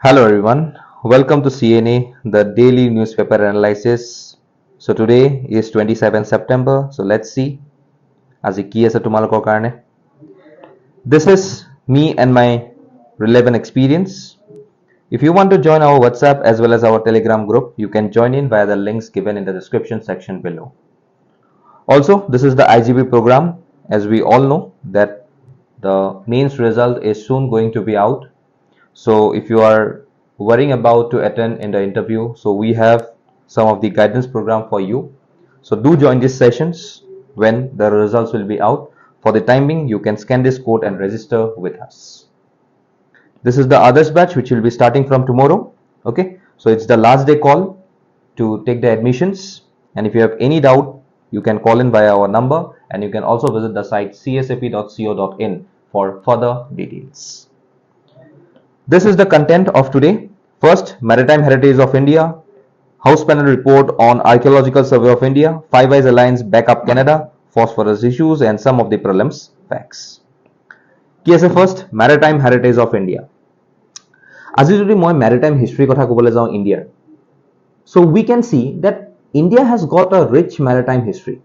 Hello everyone, welcome to CNA, the daily newspaper analysis. So today is 27 September, so let's see as ki ase tumalokor karone. This is me and my relevant experience. If you want to join our WhatsApp as well as our Telegram group, you can join in via the links given in the description section below. Also, this is the IGP program. As we all know that the mains result is soon going to be out. So if you are worrying about to attend in the interview, so we have some of the guidance program for you. So do join these sessions when the results will be out. For the time being, you can scan this code and register with us. This is the others batch which will be starting from tomorrow. Okay, so it's the last day call to take the admissions, and if you have any doubt, you can call in via our number, and you can also visit the site csap.co.in for further details. This is the content of today. First, Maritime Heritage of India, House Panel Report on Archaeological Survey of India, Five Eyes Alliance Backup Canada, Phosphorus Issues, and some of the prelims facts. KSA first, Maritime Heritage of India. আজি যদি মই maritime history কথা ক'বলৈ যাওঁ India, so we can see that India has got a rich maritime history,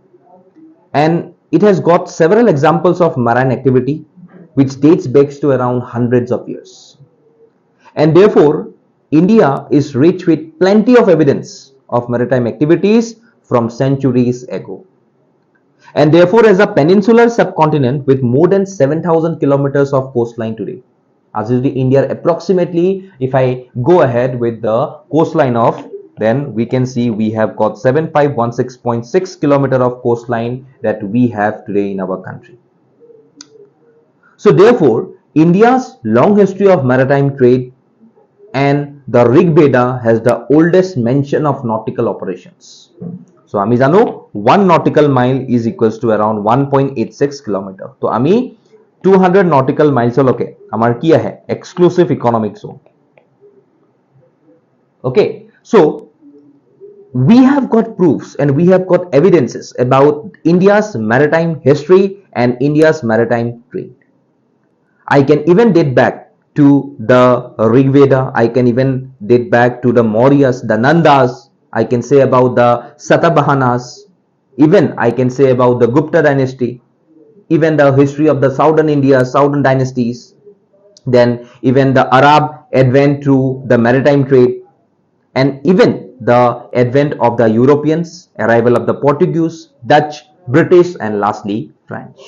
and it has got several examples of marine activity which dates back to around hundreds of years. And therefore, India is rich with plenty of evidence of maritime activities from centuries ago. And therefore, as a peninsular subcontinent with more than 7,000 kilometers of coastline today, as is the India approximately, if I go ahead with the coastline of, then we can see we have got 7516.6 kilometer of coastline that we have today in our country. So therefore, India's long history of maritime trade and the Rig Veda has the oldest mention of nautical operations. So আমি জানো 1 nautical mile is equals to around 1.86 kilometer. So আমি 200 nautical miles লকে আমাৰ কি আহে exclusive economic zone. Okay, so we have got proofs and we have got evidences about India's maritime history and India's maritime trade. I can even date back to the Rig Veda, I can even date back to the Mauryas, the Nandas, I can say about the Satavahanas, even I can say about the Gupta dynasty, even the history of the southern India, southern dynasties, then even the Arab advent to the maritime trade, and even the advent of the Europeans, arrival of the Portuguese, Dutch, British, and lastly French.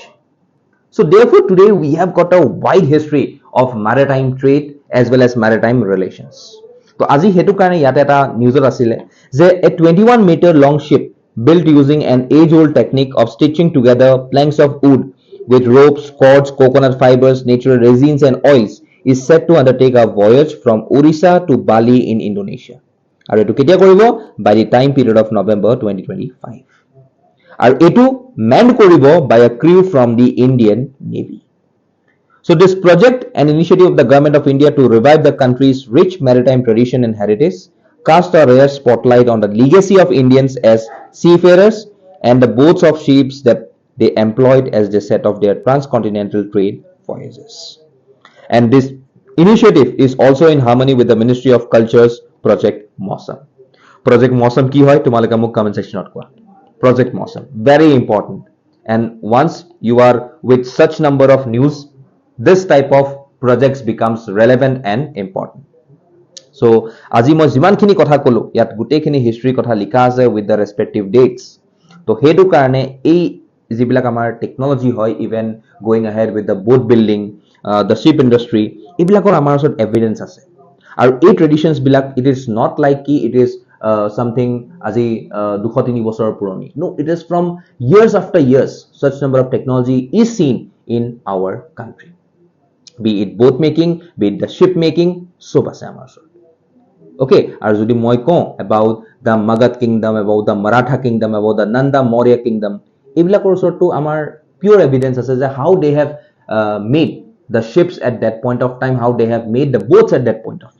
So therefore today we have got a wide history of maritime trade as well as maritime relations. So আজি হেতু কাৰণে ইয়াতে এটা নিউজত আছিল যে a 21 meter long ship built using an age old technique of stitching together planks of wood with ropes, cords, coconut fibers, natural resins and oils is set to undertake a voyage from Orissa to Bali in Indonesia. আৰু এটো কেতিয়া কৰিব by the time period of November 2025. আৰু এটো manned কৰিব by a crew from the Indian Navy. So this project, an initiative of the government of India to revive the country's rich maritime tradition and heritage, cast a rare spotlight on the legacy of Indians as seafarers and the boats of ships that they employed as they set off their transcontinental trade voyages. And this initiative is also in harmony with the Ministry of Culture's Project Mausam. Project Mausam ki hoy tumalika muk comment section not koa. Project Mausam, very important. And once you are with such number of news, this type of projects becomes relevant and important. So আজি মই যিমানখিনি কথা কলো ইয়াত গুটেখিনি history কথা লিখা আছে with the respective dates. তো হেতু কাৰণে এই যিবিলাক আমাৰ টেকনলজি হয় even going ahead with the boat building, the ship industry, এইবিলাকৰ আমাৰ ওচৰত এভিডেন্স আছে। আৰু এই ট্ৰেডিশনস বিলাক it is not like ki it is something আজি 203 বছৰৰ পুৰণি। No, it is from years after years such number of technology is seen in our country, be it boat making, be it the ship making, সব আছে আমাৰ ওচৰত। Okay, আৰু যদি মই কওঁ about the Magad kingdom, about the Maratha kingdom, about the Nanda Maurya kingdom, এইবিলাকৰ ওচৰতো আমাৰ pure evidence আছে যে how they have made the ships at that point of time, how they have made the boats at that point of time.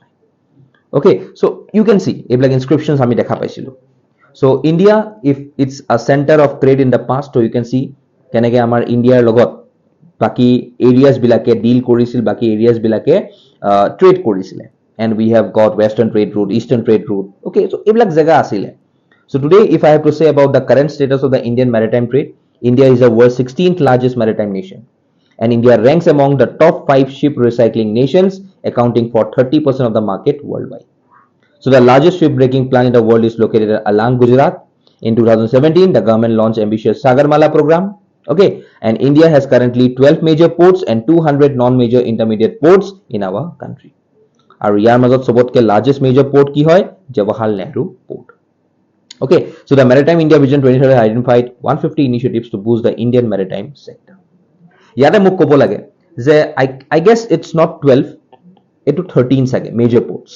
Okay, so you can see এইবিলাক inscriptions আমি দেখা পাইছিলো। So India, if it's a center of trade in the past, so you can see কেনেকৈ আমাৰ ইণ্ডিয়াৰ লগত বাকি areas বিলাকে ডিল কৰিছিল, বাকি এৰিয়াজ বিলাকে ট্ৰেড কৰিছিলে। and we have got western trade route, eastern trade route. Okay, so এইবিলাক জেগা আছিলে. So today, if I have to say about the current status of the Indian maritime trade, India is the world's 16th largest maritime nation, and India ranks among the top 5 ship recycling nations, accounting for 30% of the market worldwide. So the largest ship-breaking plant in the world is located at Alang, Gujarat. In 2017, the government launched ambitious Sagarmala program. Okay, and India has currently 12 major ports and 200 non-major intermediate ports in our country. Our ইয়াৰ মাজত সবতকে largest major port কি হয়? Jawaharlal Nehru Port. Okay, so the Maritime India Vision 2030 identified 150 initiatives to boost the Indian maritime sector. ইয়াতে মোক ক'ব লাগে যে I guess it's not 12, এইটো 13 চাগে major ports.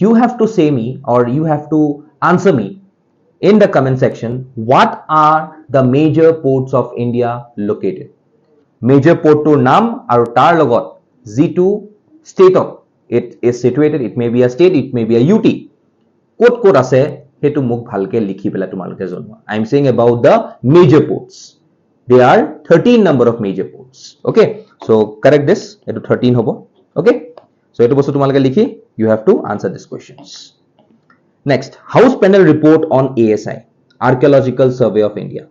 You have to say me, or you have to answer me in the comment section, what are the major ports of India located? Major port to naam aru tar logot Z2 state of it is situated. It may be a state, it may be a UT. Kot ase hetu muk bhalke likhi pela tumalke jonwa. I am saying about the major ports. There are 13 number of major ports. Okay, so correct this. Etu 13 hobo. Okay, so etu bostu tumalke likhi you have to answer these questions. Next, House panel report on ASI, Archaeological Survey of India,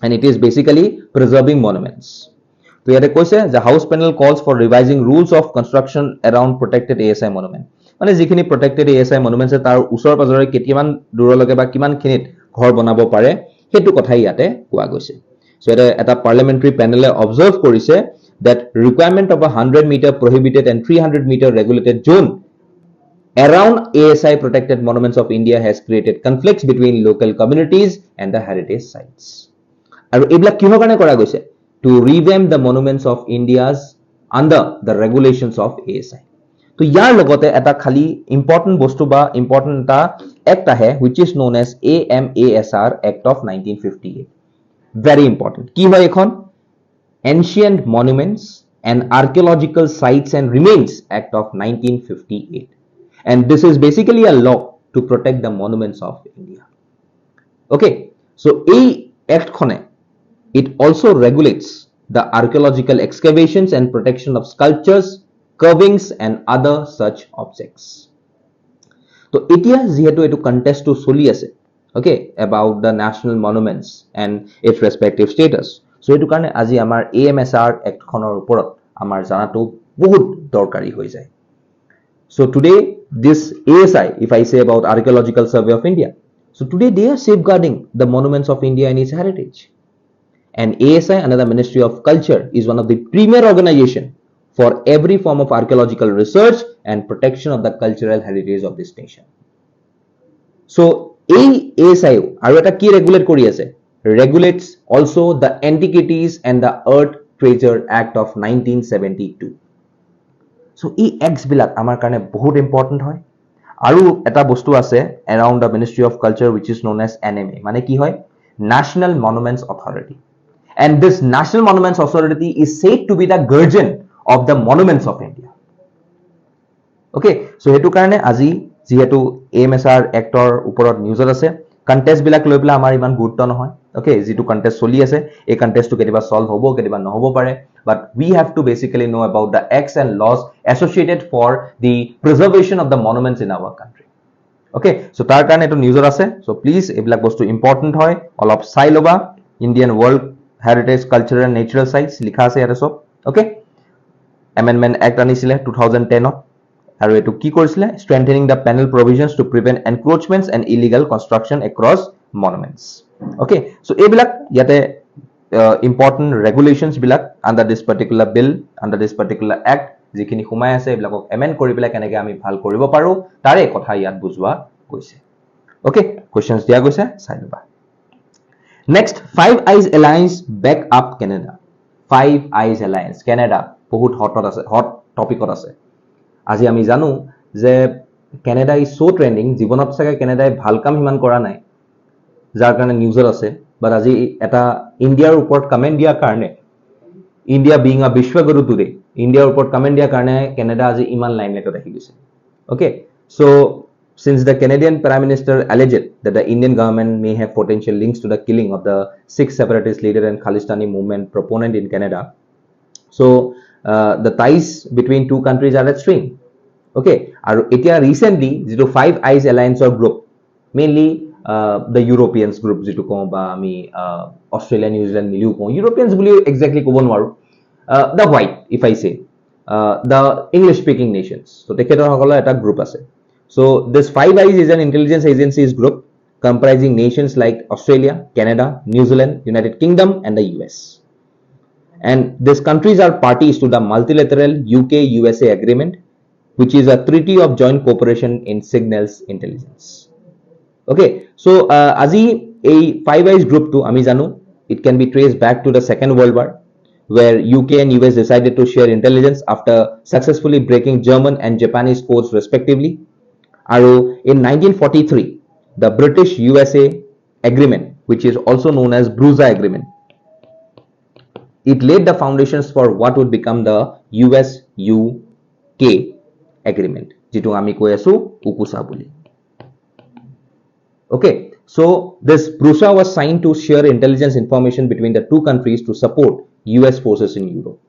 and it is basically preserving monuments. So here the question, the House panel calls for revising rules of construction around protected ASI monument. মানে যিখিনি protected ASI monuments তাৰ ওচৰ পাজৰে কেতিয়ামান দূৰলৈকে বা কিমান খিনিত ঘৰ বনাব পাৰে হেতু কথা ইয়াতে কোৱা গৈছে. So এটা parliamentary panel observe কৰিছে that requirement of a 100-meter prohibited and 300-meter regulated zone around ASI protected monuments of India has created conflicts between local communities and the heritage sites. আৰু এইবিলাক কিহৰ কাৰণে কৰা গৈছে? To revamp the monuments of India's under the regulations of ASI. তো ইয়াৰ লগতে এটা খালি important বস্তু বা important এটা act আহে which is known as AMASR Act of 1958. Very important. কি হয় এখন? Ancient Monuments and Archaeological Sites and Remains Act of 1958. And this is basically a law to protect the monuments of India. Okay, so a act khone, it also regulates the archaeological excavations and protection of sculptures, carvings and other such objects. So etia jihetu etu contest to choli ase, okay, about the national monuments and its respective status. So etu karone aji amar AMSR act khonor uporot amar janato bahut dorkari hoi jay. So today, this ASI, if I say about Archaeological Survey of India, so today they are safeguarding the monuments of India and its heritage. And ASI, under the Ministry of Culture, is one of the premier organization for every form of archaeological research and protection of the cultural heritage of this nation. So ASI, aru eta ki regulate kori ase? Regulates also the Antiquities and the Earth Treasure Act of 1972. So এই acts বিলাক আমাৰ কাৰণে বহুত important হয় আৰু এটা বস্তু আছে around the Ministry of Culture which is known as NMA, মানে কি হয়? National Monuments Authority. And this National Monuments Authority is said to be the guardian of the monuments of India. Okay, so hetu karone আজি যেহেতু AMSR Actor ওপৰত নিউজত আছে, contest বিলাক লৈ পেলা আমাৰ ইমান গুৰুত্ব নহয়. Okay, যেটো contest চলি আছে এই contest to কেতিয়াবা solve হ'ব কেতিয়াবা নহব পাৰে, but we have to basically know about the acts and laws associated for the preservation of the monuments in our country. Okay, so তাৰ কাৰণে এটো নিউজত আছে, so please এইবিলাক বস্তু important হয়, অলপ চাই লবা. Indian World Heritage Cultural and Natural Sites লিখা আছে ইয়াতে সব. Okay, Amendment Act আনিছিলে 2010 ত আৰু এটো কি কৰিছিলে? Strengthening the panel provisions to prevent encroachments and illegal construction across monuments. Okay, so এইবিলাক ইয়াতে important regulations black under this particular bill, under this particular act যিখিনি সোমাই আছে এইবিলাকক amend কৰি পেলাই কেনেকৈ আমি ভাল কৰিব পাৰো তাৰে কথা ইয়াত বুজোৱা গৈছে. Okay, questions দিয়া গৈছে, চাই লবা. Next, Five Eyes Alliance back up Canada. Five Eyes Alliance Canada বহুত hot topic আছে. আজি আমি জানো যে Canada is so trending, জীৱনত চাগে Canada ভাল কাম হিমান কৰা নাই যাৰ কাৰণে নিউজত আছে, but আজি এটা ইণ্ডিয়াৰ ওপৰত কমেন্ট দিয়াৰ কাৰণে, India being a Vishwaguru today, India ওপৰত কমেন্ট দিয়াৰ কাৰণে Canada আজি ইমান লাইমলাইটত আহি গৈছে. Okay, so since the Canadian Prime Minister alleged that the Indian government may have potential links to the killing of the 6 separatist leader and Khalistani movement proponent in Canada, so the ties between two countries are at strain. Okay, আৰু এতিয়া recently যেটো five eyes এলায়েন্সৰ group mainly the Europeans group যেটো কওঁ বা আমি Australia New Zealand মিলিও কওঁ Europeans বুলি exactly ক'ব নোৱাৰো the white if I say the English speaking nations so তেখেতৰ সকলৰ এটা গ্ৰুপ আছে so this five eyes is an intelligence agencies group comprising nations like Australia, Canada, New Zealand, United Kingdom and the US. And these countries are parties to the multilateral UK-USA agreement, which is a treaty of joint cooperation in signals intelligence. Okay, so আজি এই five eyes group to আমি জানো it can be traced back to the Second World War, where UK and US decided to share intelligence after successfully breaking German and Japanese codes respectively. Aru in 1943, the British-USA agreement, which is also known as Brusa Agreement, it laid the foundations for what would become the US-UK agreement. Jitu ami koi asu UPSC boli. Okay, so this Brusa was signed to share intelligence information between the two countries to support US forces in Europe.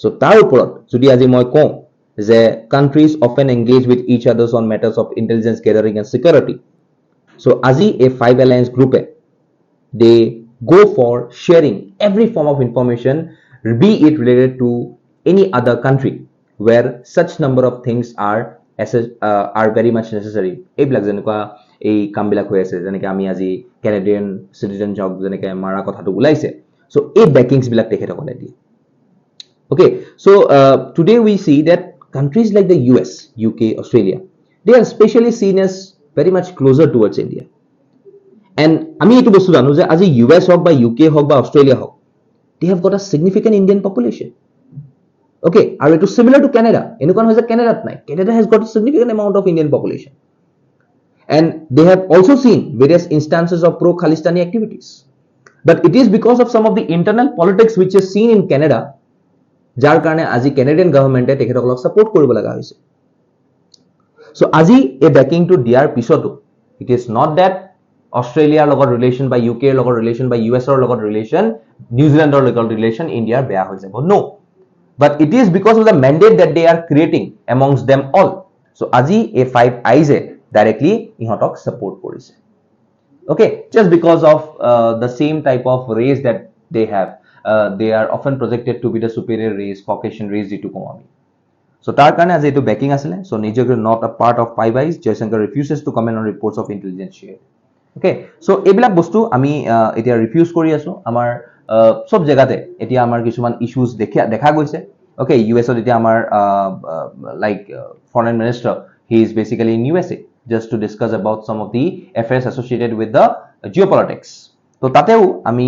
So tar oporot jodi aji moi kওঁ যে countries often engage with each others on matters of intelligence gathering and security. So আজি a five alliance group they go for sharing every form of information be it related to any other country where such number of things are very much necessary. এইবিলাক যেনেকুৱা এই কামবিলাক হৈ আছে যেনেকৈ আমি আজি কেনেডিয়ান সিটিজেন জব যেনেকৈ মাৰা কথাটো ওলাইছে so এই বেকিংছ বিলাক তেখেতসকলে দিয়ে. Okay, so today we see that countries like the US, UK, Australia, they are especially seen as very much closer towards India. And আমি এইটো বস্তু জানো যে আজি US হওক বা UK হওক বা অষ্ট্ৰেলিয়া হওক they have got a significant Indian population. Okay, আৰু এইটো similar to Canada. এনেকুৱা নহয় যে Canada নাই. Canada has got a significant amount of Indian population. And they have also seen various instances of pro-Khalistani activities. But it is because of some of the internal politics which is seen in Canada যাৰ কাৰণে আজি Canadian গভৰ্ণমেণ্টে তেখেতসকলক support কৰিব লগা হৈছে so আজি এই baking two দিয়াৰ পিছতো ইট ইজ নট দ্যাট অষ্ট্ৰেলিয়াৰ লগত ৰিলেশন বা ইউকেৰ লগত ৰিলেশন বা ইউএছৰ লগত ৰিলেশন নিউজিলেণ্ডৰ লগত ৰিলেশন ইণ্ডিয়াৰ বেয়া হৈ যাব no but it is because of the mandate that they are creating amongst them all so আজি এই five eyes directly ইহঁতক support কৰিছে okay just because of the same type of race that they have they are often projected to be the superior race Caucasian race jitu ko ami so tar karone as etu backing asile so nijok not a part of five eyes Jaishankar refuses to comment on reports of intelligence share okay so ebilak bostu ami etia refuse kori asu amar sob jagate etia amar kisuman issues dekha goise okay US ot etia amar like foreign minister he is basically in USA just to discuss about some of the affairs associated with the geopolitics so tateu ami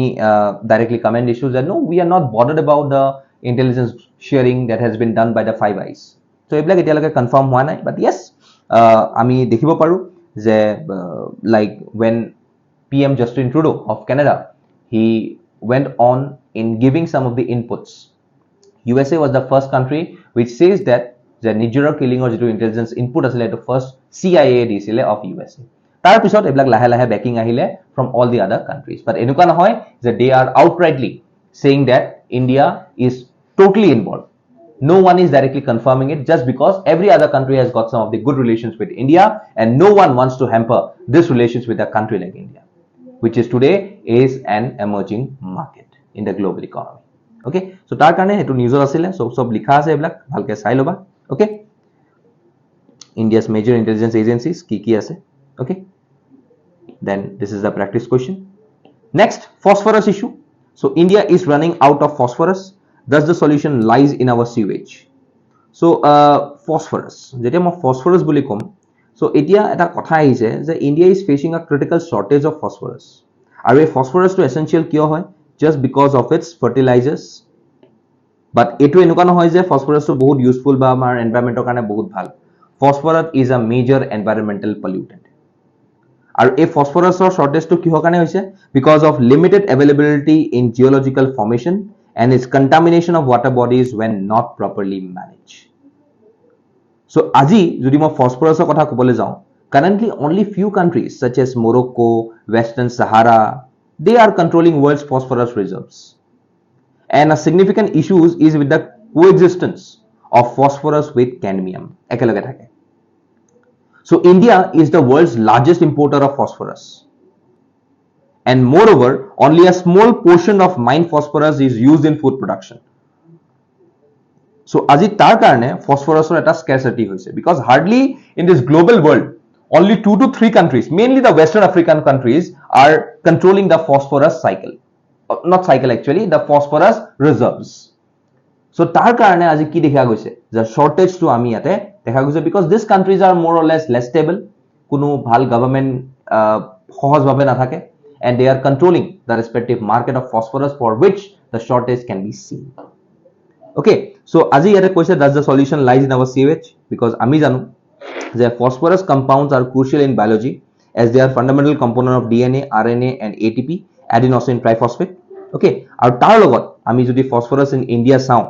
directly comment issues that no we are not bothered about the intelligence sharing that has been done by the five eyes so eblak etialage confirm hoa nai but yes ami dekhibo paru je like when PM Justin Trudeau of Canada he went on in giving some of the inputs USA was the first country which says that the Nigeria killing or jitu intelligence input asile to first CIA disile of USA tar pisot eblak lahe lahe backing ahile from all the other countries but enuka nohoy যে they are outrightly saying that India is totally involved no one is directly confirming it just because every other country has got some of the good relations with India and no one wants to hamper this relations with a country like India which is today is an emerging market in the global economy okay so tar karone etu news asile sob likha ase eblak bhalke sai loba okay India's major intelligence agencies ki ase okay then this is the practice question next phosphorus issue so India is running out of phosphorus thus the solution lies in our sewage so phosphorus jetia mo phosphorus boli kom so etia eta kotha aise je India is facing a critical shortage of phosphorus aru ei phosphorus to essential kiyo hoy just because of its fertilizers but etu enuka nohoy je phosphorus to bahut useful ba amar environment or karone bahut bhal phosphorus is a major environmental pollutant আৰু এই ফসফরাসৰ শৰ্টেজটো কিহৰ কাৰণে হৈছে because of limited availability in geological formation and its contamination of water bodies when not properly managed so আজি যদি মই ফসফরাসৰ কথা কবলৈ যাওঁ currently only few countries such as Morocco Western Sahara they are controlling world's phosphorus reserves and a significant issue is with the coexistence of phosphorus with cadmium ekelage thake. So India is the world's largest importer of phosphorus, and moreover only a small portion of mined phosphorus is used in food production. So আজি tar karone phosphorus or eta scarcity hoise, because hardly in this global world only 2 to 3 countries, mainly the Western African countries, are controlling the phosphorus cycle. Not cycle actually, the phosphorus reserves. So tar karone আজি ki dekha goise the shortage to ami ate dekha goise, because these countries are more or less stable, kuno bhal government সহজ ভাবে না থাকে, and they are controlling the respective market of phosphorus, for which the shortage can be seen. Okay, so আজি ইয়াতে কৈছে that the solution lies in our sewage, because আমি জানো যে phosphorus compounds are crucial in biology as they are fundamental component of DNA, RNA and ATP, adenosine triphosphate. Okay, আৰু তাৰ লগত আমি যদি phosphorus in India চাওঁ,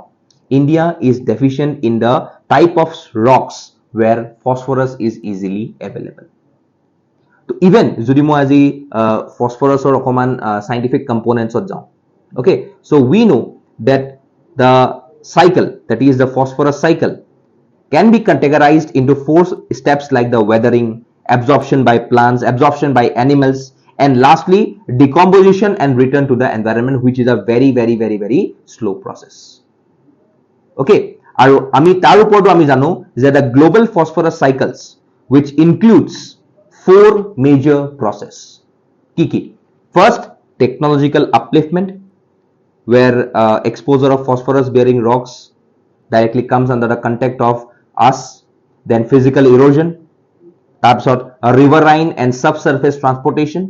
India is deficient in the type of rocks where phosphorus is easily available. So even যদি মই আজি phosphorus or অকমান scientific components ত যাওঁ, okay, so we know that the cycle, that is the phosphorus cycle, can be categorized into 4 steps like the weathering, absorption by plants, absorption by animals, and lastly decomposition and return to the environment, which is a very slow process. Okay, aru ami tar upor ami jano je the global phosphorus cycles, which includes 4 major process. Ki first, technological upliftment, where exposure of phosphorus bearing rocks directly comes under the contact of us. Then physical erosion, তাৰপিছত riverine and subsurface transportation,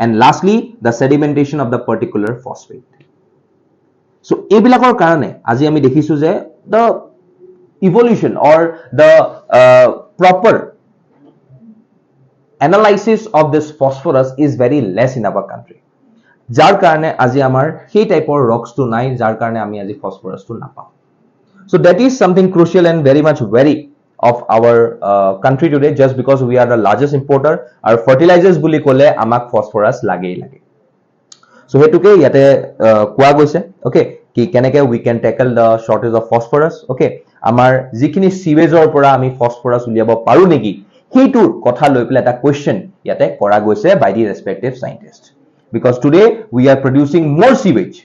and lastly the sedimentation of the particular phosphate. So এইবিলাকৰ কাৰণে আজি আমি দেখিছো যে the evolution or the proper analysis of this phosphorus is very less in our country, যাৰ কাৰণে আজি আমাৰ সেই টাইপৰ rocks to নাই, যাৰ কাৰণে আমি আজি phosphorus to নাপাওঁ. So that is something crucial and very much worry of our country today, just because we are the largest importer, and fertilizers বুলি কলে আমাক phosphorus লাগেই লাগে. So হেতুকে ইয়াতে কোৱা গৈছে, okay, কি কেনেকে we can tackle the shortage of phosphorus. Okay, আমাৰ যিখিনি সিৱেজৰ পৰা আমি phosphorus উলিয়াব পাৰো নেকি, সেইটোৰ কথা লৈ পেলাই এটা question ইয়াতে কৰা গৈছে by the respective scientists, because today we are producing more sewage.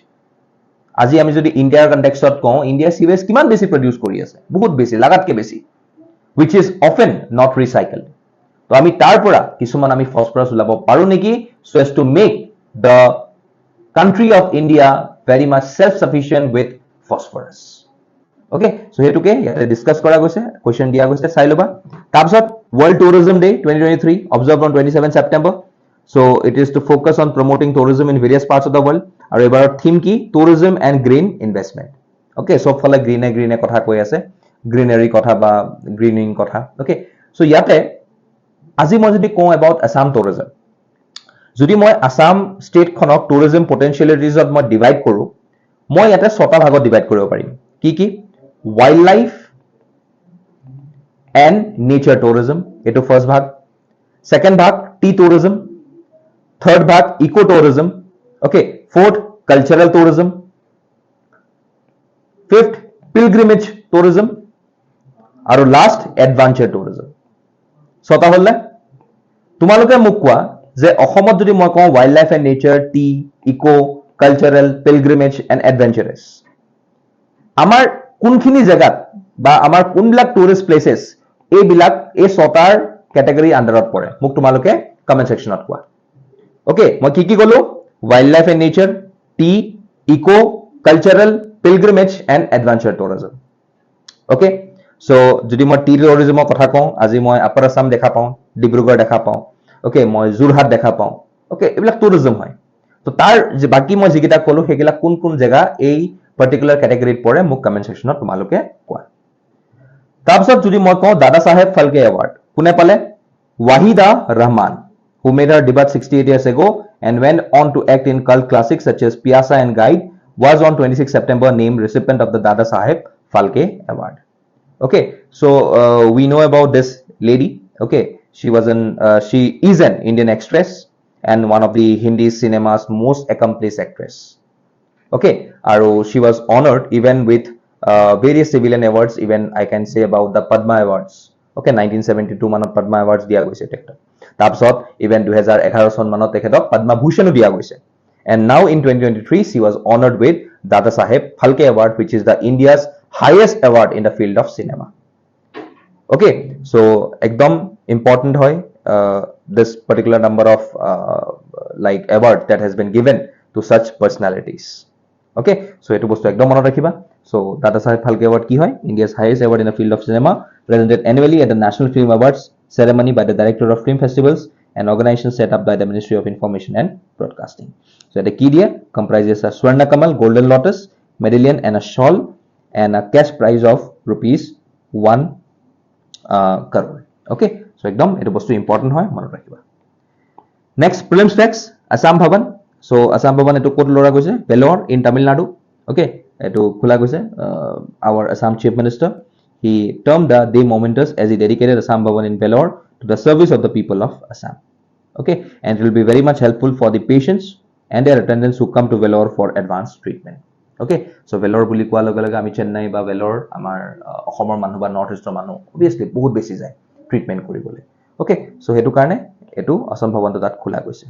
আজি আমি যদি ইন্ডিয়াৰ কনটেক্সটত কওঁ, ইন্ডিয়া সিৱেজ কিমান বেছি প্ৰডিউস কৰি আছে, বহুত বেছি, লাগাতকে বেছি, which is often not recycled. তো আমি তাৰ পৰা কিছুমান আমি phosphorus উলাব পাৰো নেকি, so as to make the country of India very much self sufficient with phosphorus. Okay, so হেতুকে ইয়াতে ডিসকাস কৰা গৈছে, কোৱেশ্চন দিয়া গৈছে, চাই লবা. তাৰপিছত World Tourism Day 2023 observed on 27 September. So it is to focus on promoting tourism in various parts of the world. আৰু এবাৰ থিম কি, tourism and green investment. Okay, সব ফালে গ্ৰীনে কথা কৈ আছে, গ্ৰীনাৰী কথা বা গ্ৰীনিং কথা. Okay, so ইয়াতে আজি মই যদি কওঁ about Assam tourism, যদি মই আসাম ষ্টেট খনক tourism potentialities ত মই ডিভাইড কৰো, মই ইয়াতে 6টা ভাগত ডিভাইড কৰিব পাৰিম. কি wildlife and nature tourism, এটো ফাৰ্স্ট ভাগ. সেকেন্ড ভাগ tea tourism, third ভাগ eco tourism, okay, fourth cultural tourism, fifth pilgrimage tourism, আৰু last adventure tourism. ছটা হল না? তোমালোকে মোক কোৱা যে অসমত যদি মই কওঁ wildlife and nature, tea, eco, cultural, pilgrimage and adventurous, আমাৰ কোনখিনি জায়গাত বা আমাৰ কোনবিলাক টুৰিষ্ট প্লেसेस এইবিলাক এই ছটাৰ ক্যাটেগৰি আন্ডাৰত পৰে, মোক তোমালোকে কমেন্ট সেকশনত কোৱা. ওকে, মই কি কলো, wildlife and nature, tea, eco, cultural, pilgrimage and adventure tourism. Okay, so যদি মই tea tourismৰ কথা কওঁ, আজি মই আপাৰ আসাম দেখা পাওঁ, ডিব্ৰুগড় দেখা পাওঁ, ওকে, মই যোৰহাট দেখা পাওঁ, ওকে, এইবিলাক টুৰিজম হয়. তো তাৰ যে বাকি মই যিকেইটা কলো সেইবিলাক কোন কোন জায়গা এই পাৰ্টিকুলাৰ ক্যাটেগৰিত পৰে, মোক কমেন্ট সেকশনত তোমালোকে কোৱা. তাৰপিছত যদি মই কওঁ দাদা সাহেব ফালকে এৱাৰ্ড, কোনে পালে? Wahida Rahman, who made her debut 68 years ago and went on to act in cult classics such as Pyasa and Guide, was on 26 September named recipient of the Dada Saheb Phalke Award. Okay, so we know about this lady. Okay, she is an Indian actress and one of the Hindi cinema's most accomplished actress. Okay, and she was honored even with various civilian awards, even I can say about the Padma Awards. Okay, 1972 মানত Padma Awards দিয়া গৈছে তেখেতক। তাৰপিছত even 2011 চন মানত তেখেতক Padma Bhushan দিয়া গৈছে। And now in 2023 she was honored with Dada Saheb Phalke Award, which is the India's highest award in the field of cinema. Okay, so ekdom important hoy this particular number of like award that has been given to such personalities. Okay, so etu bostu ekdom monot rakhiba. So Dada Saheb Phalke Award ki hoy? India's highest award in the field of cinema, presented annually at the National Film Awards ceremony by the Director of Film Festivals, an organization set up by the Ministry of Information and Broadcasting. So the key there comprises a Swarna Kamal, Golden Lotus, medallion and a shawl, and a cash prize of rupees 1 crore. Okay, so ekdom etu bostu important hoy, monot rakhiba. Next, prelims facts. Assam Bhavan. So Assam Bhavan etu kot lora goise? Vellore in Tamil Nadu. Okay, etu khula goise. Our Assam Chief Minister, he termed the day momentous as he dedicated Assam Bhavan in Vellore to the service of the people of Assam. Okay, and it will be very much helpful for the patients and their attendants who come to Vellore for advanced treatment. Okay, so Vellore buli koa loge loge ami Chennai ba Vellore amar Ohomor manu ba North Eastern manu obviously bahut beshi jay treatment koribole. Okay, so hetu karone etu Assam Bhavan to tat khula goise.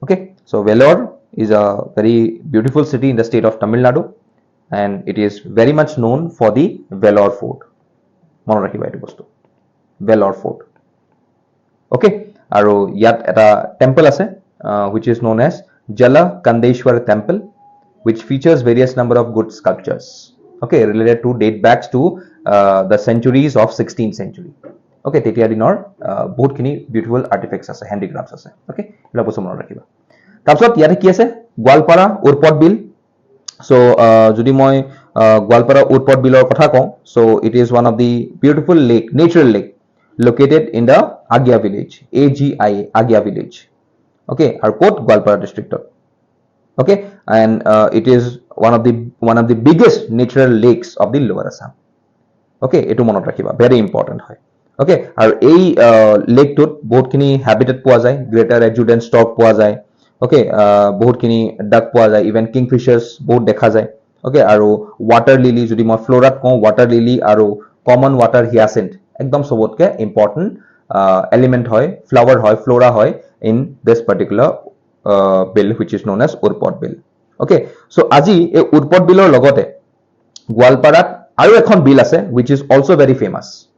Okay, so Vellore is a very beautiful city in the state of Tamil Nadu, and it is very much known for the Vellore Fort. Mono rakhiba etu bostu, Vellore Fort. Okay, aru yat eta temple ase which is known as Jala Kandeshwar Temple, which features various number of good sculptures. Okay, related to date backs to the centuries of 16th century. Okay, tetia dinor bahut khini beautiful artifacts ase, handicrafts ase. Okay, ela bostu mono rakhiba. Tarpot yate ki ase? Gwalpara Urpot Bill. So jodi moi Gwalpara Urpot Bill or kotha kau, so it is one of the beautiful lake, natural lake located in the Agya village, AGIA, Agya village. Okay, Arpot Gwalpara district. Okay, and it is one of the biggest natural lakes of the Lower Assam. Okay, etu monot rakhiba, very important hoy. Okay, aru ei lake tut bahut khini habitat poa jay, greater adjudant stock poa jay. Okay, bahut khini duck poa jay, even kingfishers bahut dekha jay. Okay, aru water lily jodi moi flora ko, water lily aru common water hyacinth ekdom sobotke important element hoy, flower hoy, flora hoy in this particular bill which is known as Urpot Bill. Okay, so aji ei Urpot Billor logote Gwalparat aru ekhon bill ase which is also very famous.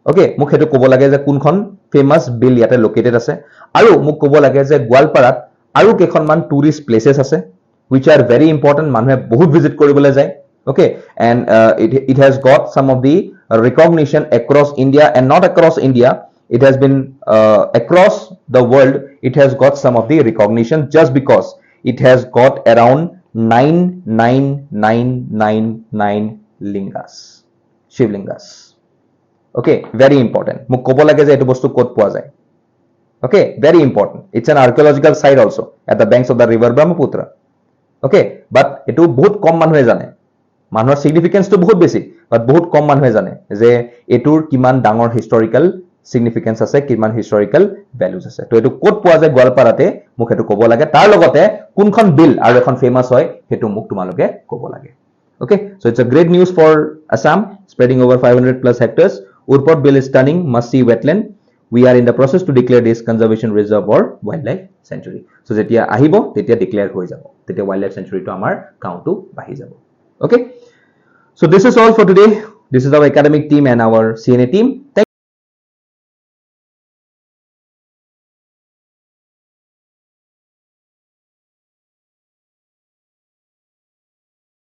Okay, muk hetu kobo lage je kunkhon famous bill yate located ase, aru muk kobo lage je Gwalparat aru kekhon man tourist places ase which are very important, manhe bahut visit koribole jay. Okay, and it has got some of the recognition across India, and not across India, it has been across the world. It has got some of the recognition just because it has got around 99999 lingas, Shivlingas. Okay, very important. Muk kobo lage je etu bostu kot poa jay. Okay, very important. It's an archaeological site also at the banks of the river Brahmaputra. Okay, but etu bahut kom manhe jane. Manhor significance to bahut beshi, but bahut kom manhe jane je etur kiman dangor historical significance ase, kiman historical values ase. To etu kot poa jay Gwalparate, muk etu kobo lage, tar logote kunkhon bill aru ekhon famous hoy hetu muk tumaloke kobo lage. Okay, so it's a great news for Assam, spreading over 500 plus hectares. Urpot Bill is stunning, must see wetland. We are in the process to declare this conservation reserve or wildlife sanctuary. So jetia ahibo tetia declare hoi jabo, tetia wildlife sanctuary to amar count to bahi jabo. Okay, so this is all for today. This is our academic team and our CNA team.